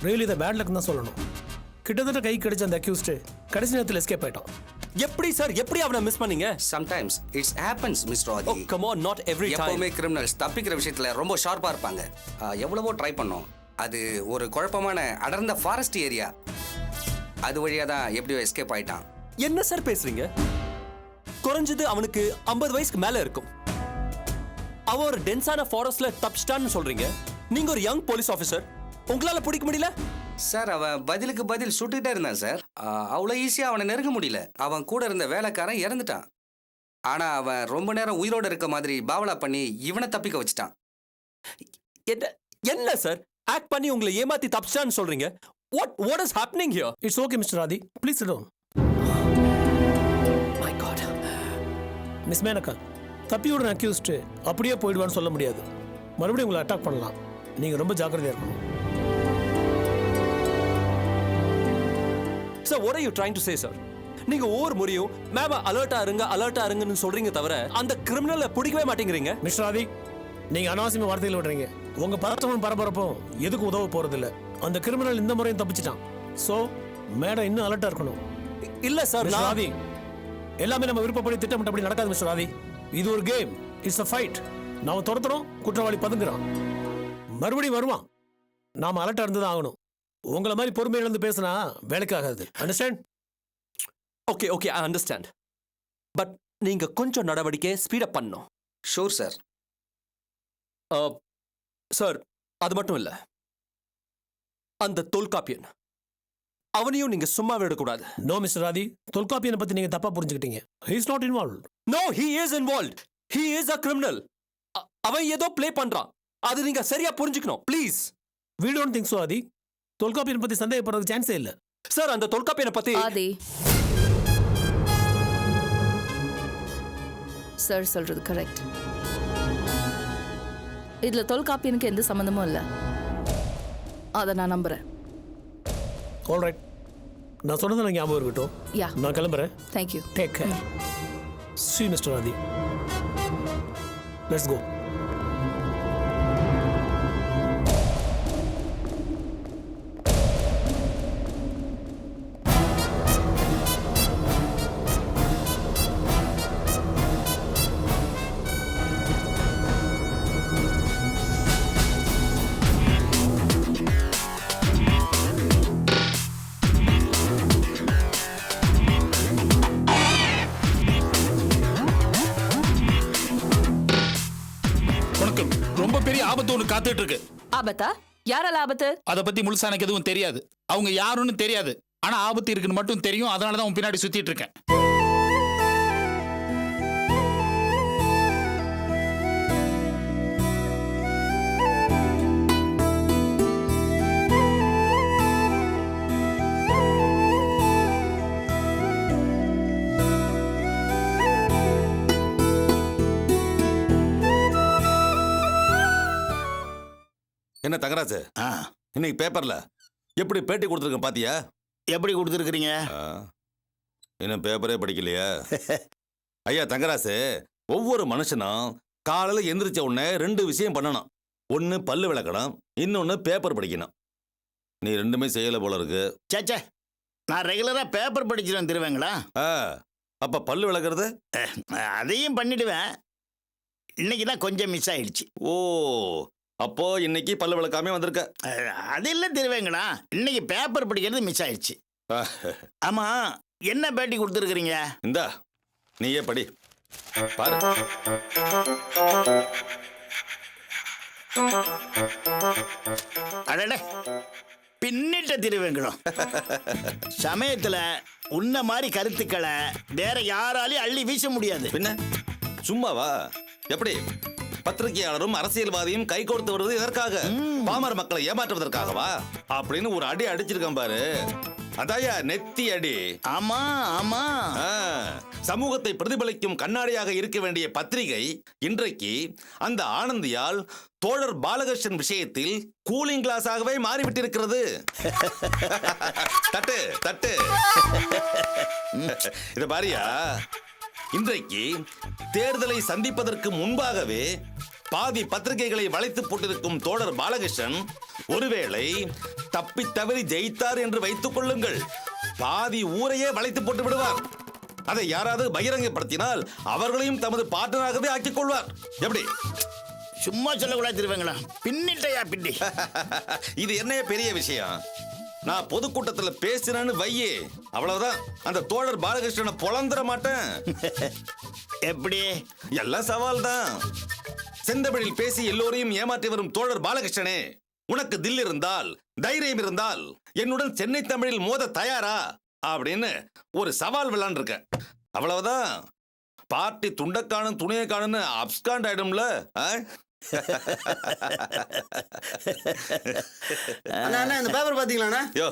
Really இதை bad luck தான் சொல்லணும். கிட்டத்தட்ட கை கிடைச்ச அந்த அக்யூஸ்டு கடைசி நேரத்தில் எஸ்கேப் ஆயிட்டான். எப்படி சார் எப்படி அவனை மிஸ் பண்ணீங்க? Sometimes it's happens mister Aadhi. Oh come on, not every time. எப்பவுமே கிரிமினல்ஸ் தப்பிக்கிற விஷயத்துல ரொம்ப ஷார்ப்பா இருப்பாங்க. எவ்வளவோ ட்ரை பண்ணோம். அது ஒரு குழப்பமான அடர்ந்த ஃபாரஸ்ட் ஏரியா. அது வழியா தான் எப்படியோ எஸ்கேப் ஆயிட்டான். என்ன சார் பேசுறீங்க? குறைஞ்சது அவனுக்கு 50 வயசுக்கு மேல இருக்கும். அவன் ஒரு டென்ஸான ஃபாரஸ்ட்ல தப்பிச்சிட்டான்னு சொல்றீங்க. நீங்க ஒரு யங் போலீஸ் ஆஃபீஸர், உங்களால பிடிக்க முடியல? சார் அவன் பதிலுக்கு பதில் சுட்டுக்கிட்டே இருந்தான் சார். அவ்வளோ ஈஸியாக அவனை நெருங்க முடியல. அவன் கூட இருந்த வேலைக்காரன் இறந்துட்டான். ஆனால் அவன் ரொம்ப நேரம் உயிரோடு இருக்க மாதிரி பாவலா பண்ணி இவனை தப்பிக்க வச்சுட்டான். என்ன சார் ஆக்ட் பண்ணி உங்களை ஏமாத்தி தப்பிச்சான்னு சொல்றீங்க? What is happening here? It's okay mister Aadhi, please sit down. My God. Miss Menaka, தப்பியோட அக்யூஸ்டு அப்படியே போயிடுவான்னு சொல்ல முடியாது. மறுபடியும் உங்களை அட்டாக் பண்ணலாம். நீங்கள் ரொம்ப ஜாக்கிரதையாக இருக்கணும். Sir, what are you trying to say, sir? நீங்க ஒவ்வொரு முறையும் மேம் அலர்ட்டா இருங்கன்னு சொல்றீங்க தவிர அந்த கிரிமினலை பிடிக்கவே மாட்டேங்கிறீங்க. மிஸ்டர் ஆதி, நீங்க அனாவசியமா வார்த்தைகள் விடுறீங்க. உங்க பதட்டமும் பரபரப்பும் எதுக்கு உதவ போறது இல்ல. அந்த கிரிமினல் இந்த முறையும் தப்பிச்சிட்டான். சோ மேடம் இன்னும் அலர்ட்டா இருக்கணும். இல்ல சார், மிஸ்டர் ஆதி, எல்லாமே நம்ம விருப்பப்படி திட்டமிட்டபடி நடக்காது மிஸ்டர் ஆதி. இது ஒரு கேம், இட்ஸ் a ஃபைட். நாம துரத்துறோம், குற்றவாளி பதுங்குறான், மறுபடியும் வருவான். நாம அலர்ட்டா இருந்து தான் ஆகணும். உங்களை மாதிரி பொறுமை இழந்து பேசினா வேலைக்கு ஆகாது. Understand? Okay I understand. But நீங்க கொஞ்சம் நடவடிக்கை ஸ்பீட் பண்ணணும். Sure sir. சார் அது மட்டும் இல்ல, அந்த தொல்காப்பியன் அவனையும் நீங்க சும்மா விடக்கூடாது. நோ மிஸ்டர் ஆதி, தொல்காப்பியனை பத்தி நீங்க தப்பா புரிஞ்சுக்கிட்டீங்க. he is not involved. No, he is involved. He is a criminal. அவன் ஏதோ ப்ளே பண்றான். அது நீங்க சரியா புரிஞ்சுக்கணும் please. we don't think so ஆதி. தொல்காப்பியனை பத்தி சந்தேகப்படுறதுக்கு சான்ஸே இல்ல. சார் அந்த தொல்காப்பியனை பத்தி ஆதி சார் சொல்றது கரெக்ட். இதுல தொல்காப்பியனுக்கு எந்த சம்பந்தமும் இல்ல. அதை நான் நம்புறேன். ஆல்ரைட், நான் சொன்னதை நான் ஞாபகம் இருக்கட்டும். யா, நான் கிளம்புறேன். Thank you. Take care. see you mister Aadhi. Let's go. ரொம்ப பெரிய ஆபத்து ஒன்று காத்துட்டு இருக்கு. ஆபத்தா? யாரால ஆபத்து? அதை பத்தி முழுசா எனக்கு எதுவும் தெரியாது. அவங்க யாருன்னு தெரியாது. ஆனா ஆபத்து இருக்குன்னு மட்டும் தெரியும். அதனாலதான் உன் பின்னாடி சுத்திட்டு இருக்கேன். என்ன தங்கராஜ், இன்னைக்கு பேப்பர்ல எப்படி பேட்டி கொடுத்துருக்கேன் பாத்தியா? எப்படி கொடுத்துருக்கீங்க? இன்னும் பேப்பரே படிக்கலையா? ஐயா தங்கராசு, ஒவ்வொரு மனுஷனும் காலையில் எந்திரிச்ச உடனே 2 விஷயம் பண்ணணும். ஒன்று பல்லு விளக்கணும், இன்னொன்று பேப்பர் படிக்கணும். நீ 2மே செய்யலை போல இருக்கு. சேச்சே, நான் ரெகுலரா பேப்பர் படிச்சிருவேன் திருவேங்களா. அப்ப பல்லு விளக்குறது? அதையும் பண்ணிடுவேன். இன்னைக்கு தான் கொஞ்சம் மிஸ் ஆயிடுச்சு. ஓ, அப்போ இன்னைக்கு பல்லு விளக்காமே வந்திருக்க. அது இல்லை திருவேங்களா, இன்னைக்கு பேப்பர் படிக்கிறது மிஸ் ஆயிடுச்சு. ஆமா, என்ன பேட்டி கொடுத்துருக்கீங்க? இந்தா நீயே படி பாரு. அடடே, பின்னிட்ட திருவேங்கடம். சமயத்துல உன்ன மாதிரி கருத்துக்களை வேற யாராலையும் அள்ளி வீச முடியாது. பின்ன சும்மாவா? எப்படி பத்திரிகையாளரும் அரசியல்வாதியும் கை கோர்த்து வருவது எதற்காக? பாமர மக்களை ஏமாற்றுவதற்காகவா? அப்படின்னு ஒரு அடி அடிச்சிருக்கான் பாரு. அதாயா நெத்தி அடி. ஆமா ஆமா. சமூகத்தை பிரதிபலிக்கும் கண்ணாடியாக இருக்க வேண்டிய பத்திரிகை இன்றைக்கு அந்த ஆனந்தியால் தோழர் பாலகிருஷ்ணன் விஷயத்தில் கூலிங் கிளாஸாகவே மாறிவிட்டிருக்கிறது. தட்டு தட்டு. இத பாரியா, இன்றைக்கு தேர்தலை சந்திப்பதற்கு முன்பாகவே பாதி பத்திரிகைகளை வளைத்து போட்டிருக்கும் தோழர் பாலகிருஷ்ணன் ஒருவேளை தப்பி தவறி ஜெயித்தார் என்று வைத்துக் கொள்ளுங்கள், பாதி ஊரையே வளைத்து போட்டு விடுவார். அதை யாராவது பகிரங்கப்படுத்தினால் அவர்களையும் தமது பார்ட்னராகவே ஆக்கிக் கொள்வார். எப்படி? சும்மா சொல்லக்கூடாது திருவேங்கடா, பின்னிட்டையா பின்னி. இது என்ன பெரிய விஷயம்? நான் பொதுக்கூட்டத்தில் பேசினேன்னு வையே, அவ்வளவுதான். அந்த தோழர் பாலகிருஷ்ணனை பொழந்துட மாட்டேன். எப்படி? எல்லாம் சவால் தான். செந்தமிழில் பேசி எல்லோரையும் ஏமாற்றி வரும் தோழர் பாலகிருஷ்ணனே, உனக்கு தில் இருந்தால், தைரியம் இருந்தால் என்னுடன் சென்னை தமிழில் மோத தயாரா அப்படின்னு ஒரு சவால் விளையாண்டு இருக்க. அவ்வளவுதான். பார்ட்டி துண்டக்கானும் துணியை காணுன்னு அப்ஸ்காண்ட் ஆயிடும்ல. இந்த பேப்பர் பாத்தீங்களா? யோ,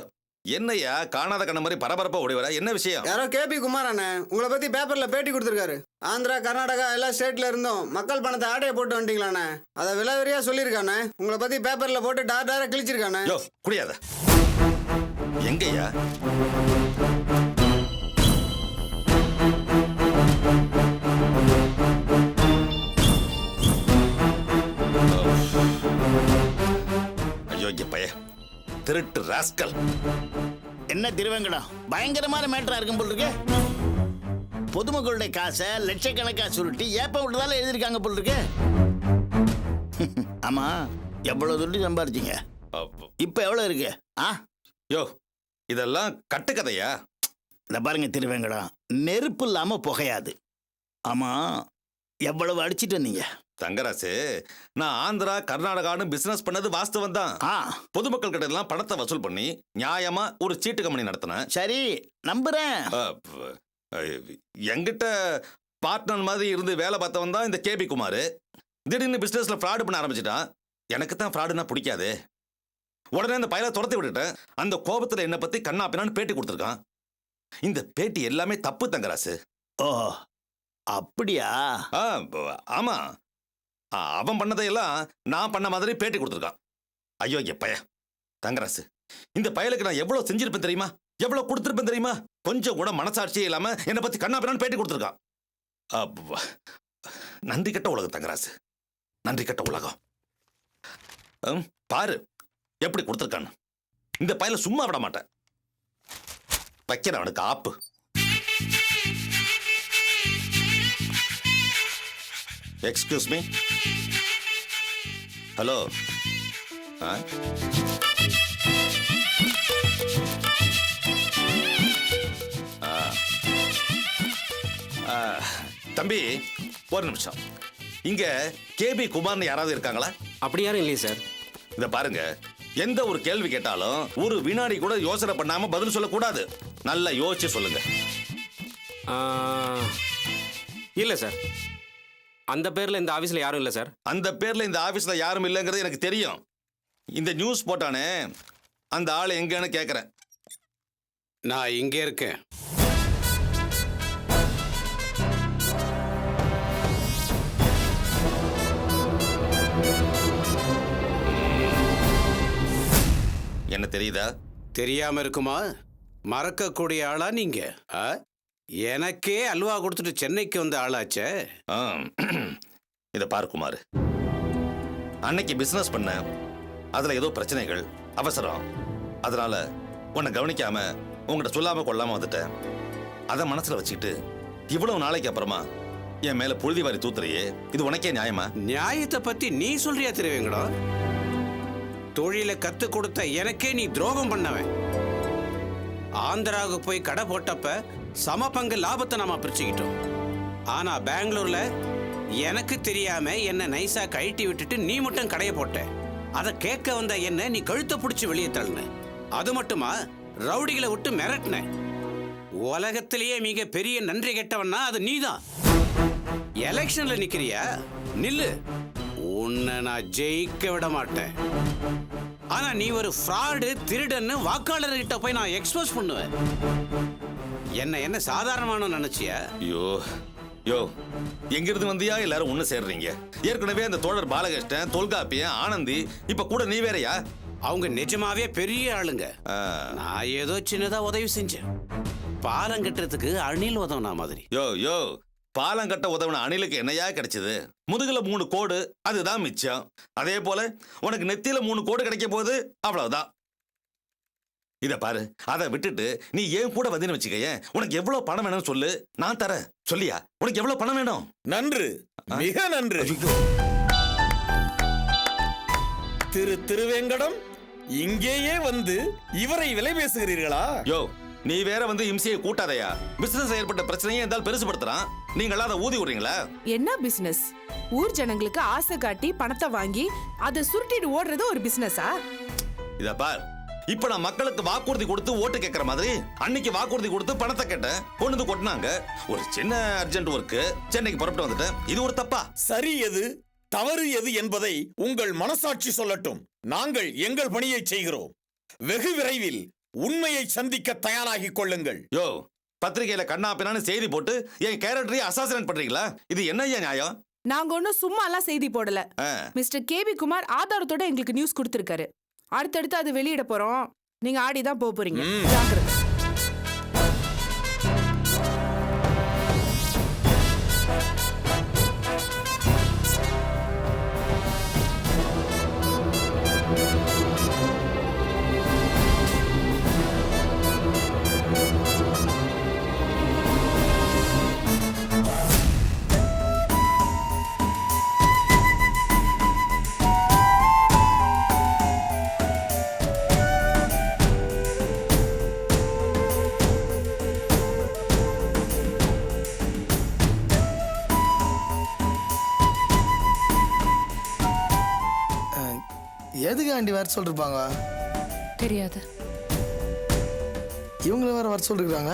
என்னையா காணாத கண்ண மாதிரி பரபரப்பா ஓடி வர? என்ன விஷயம்? யாரோ கேபி குமார் அண்ணே உங்களை பத்தி பேப்பர்ல பேட்டி கொடுத்திருக்காரு. ஆந்திரா, கர்நாடகா எல்லா ஸ்டேட்ல இருந்தும் மக்கள் பணத்தை ஆட்டையை போட்டு வந்துட்டீங்களாண்ணே. அதை விலாவரியா சொல்லியிருக்கானே. உங்களை பத்தி பேப்பர்ல போட்டு டார கிழிச்சிருக்கானே. யோ, குடியாத. எங்கய்யா? ஐயோ, இங்க பைய திருட்டு ராஸ்கல். என்ன திருவேங்கடா, பயங்கரமான மேட்டரா இருக்கும் போல் இருக்கு. பொதுமக்களுடைய காசை லட்சக்கணக்கா சுருட்டி ஏப்ப விட்டுதால எழுதிருக்காங்க போல் இருக்கு. ஆமா, எவ்வளவு துட்டு சம்பாரிச்சீங்க? இப்ப எவ்வளவு இருக்கு? யோ, இதெல்லாம் கட்டுக்கதையா? இத பாருங்க திருவேங்கடா, நெருப்பு இல்லாம புகையாது. ஆமா, எவ்வளவு அடிச்சிட்டு வந்தீங்க? தங்கராசு, நான் ஆந்திரா கர்நாடகான்னு பிசினஸ் பண்ணது வாஸ்தவம் தான். பொதுமக்கள் கிட்ட எல்லாம் பணத்தை வசூல் பண்ணி நியாயமா ஒரு சீட்டு கம்பெனி நடத்தினேன். சரி, நம்புறேன். என்கிட்ட பார்ட்னர் மாதிரி இருந்து வேலை பார்த்தவன் தான் இந்த கேபி குமார். திடீர்னு பிசினஸ்ல ஃப்ராடு பண்ண ஆரம்பிச்சிட்டான். எனக்கு தான் ஃப்ராடுனா பிடிக்காது. உடனே அந்த பையனை துரத்தி விட்டுட்டேன். அந்த கோபத்துல என்னை பத்தி கண்ணா பின்னான்னு பேட்டி கொடுத்துருக்கான். இந்த பேட்டி எல்லாமே தப்பு தங்கராசு. ஓ, அப்படியா? ஆமா, அவன் பண்ணதையெல்லாம் நான் பண்ண மாதிரி பேட்டி கொடுத்துருக்கான். ஐயோ, பைய தங்கராசு, இந்த பயலுக்கு நான் எவ்வளவு செஞ்சிருப்பேன் தெரியுமா? எவ்வளவு கொடுத்திருப்பேன் தெரியுமா? கொஞ்சம் கூட மனசாட்சியே இல்லாம என்னை பத்தி கண்ணா பின்னான்னு பேட்டி கொடுத்துருக்கான். நன்றி கட்ட உலகம் தங்கராசு, நன்றி கட்ட உலகம். பாரு எப்படி கொடுத்துருக்கான்னு. இந்த பயல சும்மா விட மாட்டேன். வைக்கிறேன் அவனுக்கு ஆப்பு. Excuse me. ஹலோ. தம்பி, ஒரு நிமிஷம். இங்க கேபி குமார்னு யாராவது இருக்காங்களா? அப்படி யாரும் இல்லையே சார். இத பாருங்க, எந்த ஒரு கேள்வி கேட்டாலும் ஒரு வினாடி கூட யோசனை பண்ணாம பதில் சொல்லக்கூடாது. நல்லா யோசிச்சு சொல்லுங்க. இல்ல சார், அந்த பேர்ல இந்த ஆபீஸ்ல யாரும் இல்ல சார். அந்த பேர்ல இந்த ஆபீஸ்ல யாரும் இல்லைங்கிறது எனக்கு தெரியும். இந்த நியூஸ் போட்டானே அந்த ஆள் எங்கன்னு கேக்குறேன். நான் இங்க இருக்கேன். என்ன தெரியுதா? தெரியாம இருக்குமா? மறக்கக்கூடிய ஆளா நீங்க? எனக்கே அல்வா கொடுத்துட்டு சென்னைக்கு வந்த ஆளாச்சே. இத பாரு குமார், அன்னைக்கு பிசினஸ் பண்ண, அதுல ஏதோ பிரச்சனைகள், அவசரம், அதனால உன்னை கவனிக்காம உங்ககிட்ட சொல்லாம கொள்ளாம வந்துட்டேன். அதை மனசுல வச்சுக்கிட்டு இவ்வளவு நாளைக்கு அப்புறமா என் மேல புழுதி வாரி தூத்துறியே, இது உனக்கே நியாயமா? நியாயத்தை பத்தி நீ சொல்றியா தெரியுங்களா? தொழிலை கத்து கொடுத்த எனக்கே நீ துரோகம் பண்ணவன். ஆந்திராவுக்கு போய் கடை போட்டப்ப சம பங்கு லாபத்தை நாம பிரிச்சுக்கிட்டோம். ஆனா பெங்களூர்ல எனக்கு தெரியாம என்ன நைசா கழட்டி விட்டுட்டு நீ மட்டும் கடையை போட்ட. அதை கேட்க வந்த என்ன நீ கழுத்தை பிடிச்சி வெளியே தள்ளின. அது மட்டுமா, ரவுடிகளை விட்டு மிரட்டின. உலகத்திலேயே மிக பெரிய நன்றி கெட்டவன்னா அது நீதான். எலெக்ஷன்ல நிக்கிறியா? நில்லு, உன்னை நான் ஜெயிக்க விட மாட்டேன். ஆனா நீ ஒரு ஃப்ராடு, திருடன்னு வாக்காளர்கிட்ட போய் நான் எக்ஸ்போஸ் பண்ணுவேன். என்ன சாதாரணமான நினைச்சியா? ஐயோ யோ, எங்கிருந்து வந்தியா எல்லாரும் ஒண்ணு சேர்றீங்க? ஏற்கனவே அந்த தோழர் பாலகிருஷ்ணன், தொல்காப்பியன், ஆனந்தி, இப்ப கூட நீ வேறயா? அவங்க நிஜமாவே பெரிய ஆளுங்க. நான் ஏதோ சின்னதா உதவி செஞ்சேன். பாலம் கட்டுறதுக்கு அணில் உதவுனா மாதிரி. யோ யோ, பாலம் கட்ட உதவின அணிலுக்கு என்னையா கிடைச்சது? முதுகுல 3 கோடு, அதுதான் மிச்சம். அதே போல உனக்கு நெத்தியில 3 கோடு கிடைக்க போகுது, அவ்வளவுதான். இத பாரு, அதை விட்டுட்டு நீ ஏன் கூட வந்தேன்னு வச்சுக்கேன். உனக்கு எவ்வளவு பணம் வேணும்னு சொல்லு, நான் தரேன். சொல்லியா? உனக்கு எவ்வளவு பணம் வேணும்? நன்று, மிக நன்று. திருவேங்கடம், இங்கேயே வந்து இவரை விலை பேசுகிறீர்களா? யோ, நீ வேற வந்து இம்சையை கூட்டாதையா. பிசினஸ் ஏற்பட்ட பிரச்சனையை இருந்தால் பெருசுபடுத்துறான். நீங்களா அதை ஊதி விடுறீங்களா? என்ன பிசினஸ்? ஊர் ஜனங்களுக்கு ஆசை காட்டி பணத்தை வாங்கி அதை சுருட்டிட்டு ஓடுறது ஒரு பிசினஸா? இத பார், இப்ப நான் மக்களுக்கு வாக்குறுதி கொடுத்து ஓட்டு கேட்கற மாதிரி அன்னைக்கு வாக்குறுதி கொடுத்து பணத்தை கேட்டேன். கொண்டு கொட்டினாங்க. ஒரு சின்ன அர்ஜென்ட் ஒர்க்கு, சென்னைக்கு புறப்பட்டு வந்துட்டேன். இது ஒரு தப்பா? சரி எது தவறு எது என்பதை உங்கள் மனசாட்சி சொல்லட்டும். நாங்கள் எங்கள் பணியை செய்கிறோம். வெகு விரைவில் உண்மையை சந்திக்க தயாராகிக் கொள்ளுங்கள். யோ, பத்திரிகையில கண்ணா பின்னான்னு செய்தி போட்டு என் கேரக்டரையே அசாசினேட் பண்றீங்களா? இது என்ன நியாயம்? நாங்க ஒன்னும் சும்மா எல்லாம் செய்தி போடல. மிஸ்டர் கேபி குமார் ஆதாரத்தோட எங்களுக்கு நியூஸ் கொடுத்திருக்காரு. அடுத்தடுத்து அது வெளியிட போறோம். நீங்க ஆடிதான் போறீங்க. ஜாக்கிரதை. எதுக்கு ஆண்டி வர சொல்லிருப்பாங்க? தெரியாது. இவங்கள வேற வர சொல்லிருக்காங்க.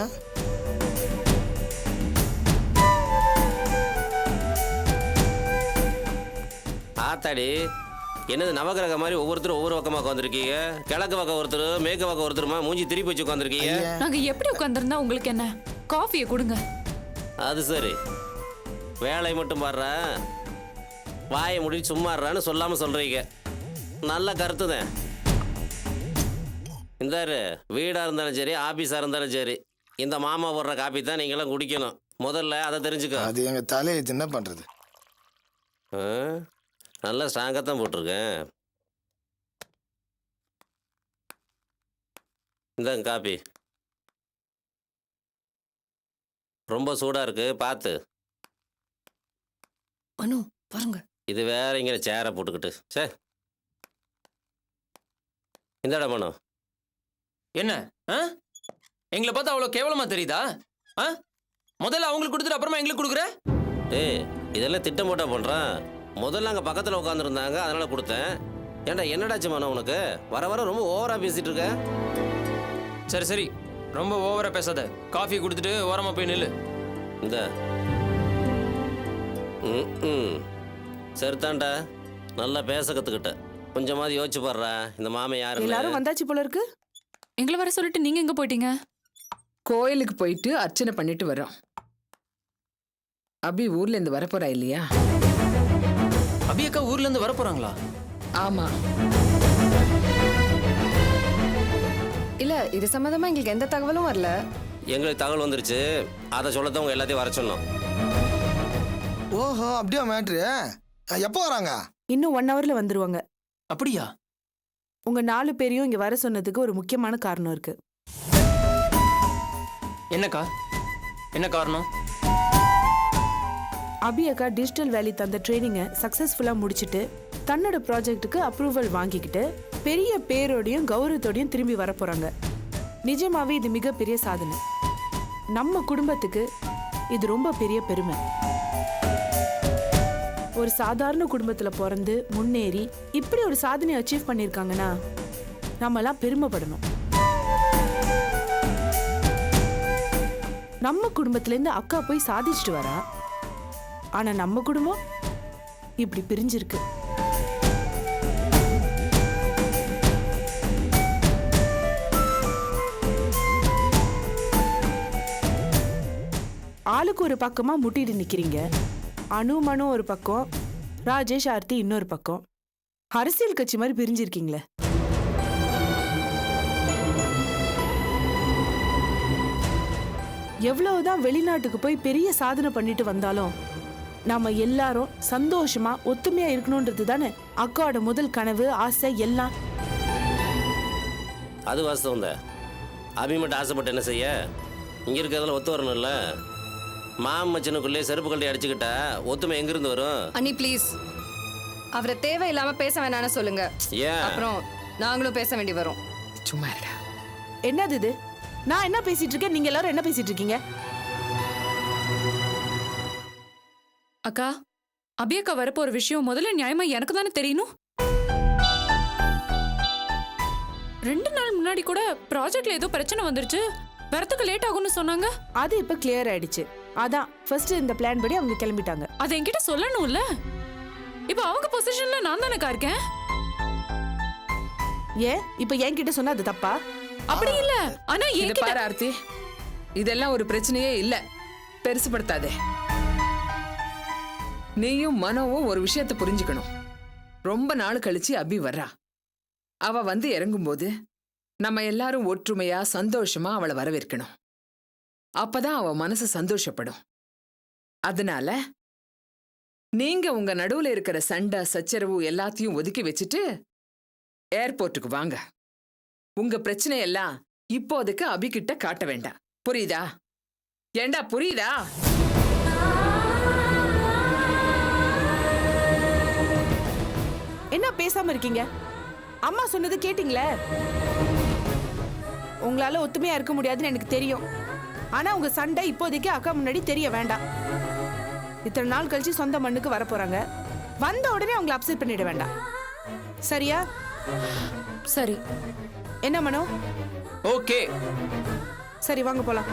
ஆத்தாடி, என்னது நவகிரக மாதிரி ஒவ்வொருத்தரும் ஒவ்வொரு பக்கமா உட்காந்துருக்கீங்க? கிழக்கு பக்கம் ஒருத்தர், மேற்கு பக்கம் ஒருத்தருமா மூஞ்சி திருப்பி வச்சு உட்காந்துருக்கீங்க. நாங்க எப்படி உட்காந்துருந்தா உங்களுக்கு என்ன? காஃபியை கொடுங்க. அது சரி, வேலை மட்டும் பாடுற, வாயை முடி சும்மாடுறான்னு சொல்லாம சொல்றீங்க. நல்ல கருத்து தான். இந்தாரு, வீடா இருந்தாலும் சரி, ஆபீஸா இருந்தாலும் சரி, இந்த மாமா போடுற காப்பி தான் நீங்களாம் குடிக்கணும். முதல்ல அதை தெரிஞ்சுக்க. அது எங்க தலையை என்ன பண்றது? நல்லா ஸ்ட்ராங்காக தான் போட்டிருக்கேன். இந்தாங்க காப்பி. ரொம்ப சூடா இருக்கு, பார்த்து. அனு பாருங்க. இது வேற இங்கே சேரை போட்டுக்கிட்டு. சே, இந்தாடா மனோ. என்ன எங்களை பார்த்தா அவ்வளோ கேவலமா தெரியுதா? முதல்ல அவங்களுக்கு கொடுத்துட்டு அப்புறமா எங்களுக்கு கொடுக்குற? ஏய், இதெல்லாம் திட்டம் போட்டா பண்றான். முதல்ல அங்கே பக்கத்தில் உட்காந்துருந்தாங்க, அதனால கொடுத்தேன். ஏன்டா என்னடாச்சு மனோ உனக்கு? வர வர ரொம்ப ஓவரா பேசிட்டு இருக்க. சரி சரி, ரொம்ப ஓவரா பேசாத. காஃபி கொடுத்துட்டு ஓரமா போய் நில்லு. இந்த சரிதான்டா, நல்லா பேச கத்துக்கிட்ட. கொஞ்சமாவது யோசிச்சு பாடுறா, இந்த மாமா யாரு? எல்லாரும் வந்தாச்சு போல இருக்கு. எங்களை வர சொல்லிட்டு நீங்க எங்க போயிட்டீங்க? கோயிலுக்கு போயிட்டு அர்ச்சனை பண்ணிட்டு வரோம். அபி ஊர்ல இருந்து வரப்போறா இல்லையா? அபி அக்கா ஊர்ல இருந்து வர போறாங்களா? ஆமா. இல்ல, இது சம்பந்தமா எங்களுக்கு எந்த தகவலும் வரல. எங்களுக்கு தகவல் வந்துருச்சு, அதை சொல்லத்தான் உங்க எல்லாத்தையும் வர சொன்னோம். ஓஹோ, அப்படியா மேட்ரு? எப்போ வராங்க? இன்னும் 1 ஹவர்ல வந்துருவாங்க. அப்படியா? உங்க 4 பேரையும் இங்க வர சொன்னதுக்கு ஒரு முக்கியமான காரணம் இருக்கு. என்னக்கா? என்ன காரணம்? அபி அக்கா டிஜிட்டல் வேலி தந்த ட்ரைனிங்கை சக்சஸ்ஃபுல்லா முடிச்சுட்டு தன்னோட ப்ராஜெக்ட்டுக்கு அப்ரூவல் வாங்கிக்கிட்டு பெரிய பேரோடையும் கௌரவத்தோடையும் திரும்பி வர போறாங்க. நிஜமாவே இது மிகப்பெரிய சாதனை. நம்ம குடும்பத்துக்கு இது ரொம்ப பெரிய பெருமை. ஒரு சாதாரண குடும்பத்துல பிறந்து முன்னேறி இப்படி ஒரு சாதனையை அச்சீவ் பண்ணிருக்காங்கன்னா நம்மலாம் பெருமைப்படணும். நம்ம குடும்பத்துல இருந்து அக்கா போய் சாதிச்சுட்டு வரா, ஆனா நம்ம குடும்பம் இப்படி பிரிஞ்சிருக்கு. ஆளுக்கு ஒரு பக்கமா முட்டிட்டு நிக்கிறீங்க. அனு மனு ஒரு பக்கம், ராஜேஷ் ஆர்த்தி இன்னொரு பக்கம். அரசியல் கட்சி மாதிரி பிரிஞ்சிருக்கீங்களே. எவ்வளவுதான் வெளிநாட்டுக்கு போய் பெரிய சாதனை பண்ணிட்டு வந்தாலும் நாம எல்லாரும் சந்தோஷமா ஒத்துமையா இருக்கணும்ன்றது தானே அக்காவோட முதல் கனவு, ஆசை எல்லாம். அது வாஸ்தவம் தான். அபி மட்டும் ஆசைப்பட்டு என்ன செய்ய? இங்கே இருக்கிறதுல ஒத்து வரணும்ல. மாமச்சனுக்குள்ளே செருப்பு கட்டி அடிச்சுக்கிட்டா ஒத்துமை எங்கிருந்து வரும்? அண்ணி ப்ளீஸ், அவரை தேவையில்லாம பேச வேணாம்னு சொல்லுங்க. ஏன்? அப்புறம் நாங்களும் பேச வேண்டி வரும். சும்மா இருடா. என்னது இது? நான் என்ன பேசிட்டு இருக்கேன், நீங்க எல்லாரும் என்ன பேசிட்டு இருக்கீங்க? அக்கா, அபியக்கா வரப்போ ஒரு விஷயம் முதல்ல நியாயமா எனக்கு தானே தெரியணும். 2 நாள் முன்னாடி கூட ப்ராஜெக்ட்ல ஏதோ பிரச்சனை வந்துருச்சு, வரத்துக்கு லேட் ஆகும்னு சொன்னாங்க. அது இப்ப கிளியர் ஆயிடுச்சு. அதான் ஃபர்ஸ்ட் இந்த பிளான் படி அவங்க கிளம்பிட்டாங்க. அதை என்கிட்ட சொல்லணும்ல. இப்போ அவங்க பொசிஷன்ல நான் தானக்கா இருக்கேன். ஏன் இப்ப என்கிட்ட சொன்னா அது தப்பா? அப்படி இல்ல, ஆனா இது பாரு ஆர்த்தி, இதெல்லாம் ஒரு பிரச்சனையே இல்ல, பெருசுபடுத்தாதே. நீயும் மனோவும் ஒரு விஷயத்தை புரிஞ்சுக்கணும். ரொம்ப நாள் கழிச்சு அபி வர்றா. அவ வந்து இறங்கும்போது நம்ம எல்லாரும் ஒற்றுமையா சந்தோஷமா அவளை வரவேற்கணும். அப்பதான் அவ மனசு சந்தோஷப்படும். அதனால நீங்க உங்க நடுவுல இருக்கிற சண்டை சச்சரவு எல்லாத்தையும் ஒதுக்கி வச்சுட்டு ஏர்போர்ட்டுக்கு வாங்க. உங்க பிரச்சனை எல்லாம் இப்போதைக்கு அபிகிட்ட காட்ட வேண்டாம். புரியுதா? ஏண்டா புரியுதா? என்ன பேசாம இருக்கீங்க? அம்மா சொன்னது கேட்டீங்களே. உங்களால ஒத்துமையா இருக்க முடியாதுன்னு எனக்கு தெரியும். ஆனா உங்க சண்டை இப்போதைக்கு அக்கா முன்னாடி தெரிய வேண்டாம். இத்தனை நாள் கழிச்சு சொந்த மண்ணுக்கு வர போறாங்க. வந்த உடனே அவங்களை அப்செட் பண்ணிட வேண்டாம். சரியா? சரி. என்ன மனோ? ஓகே. சரி வாங்க போலாம்.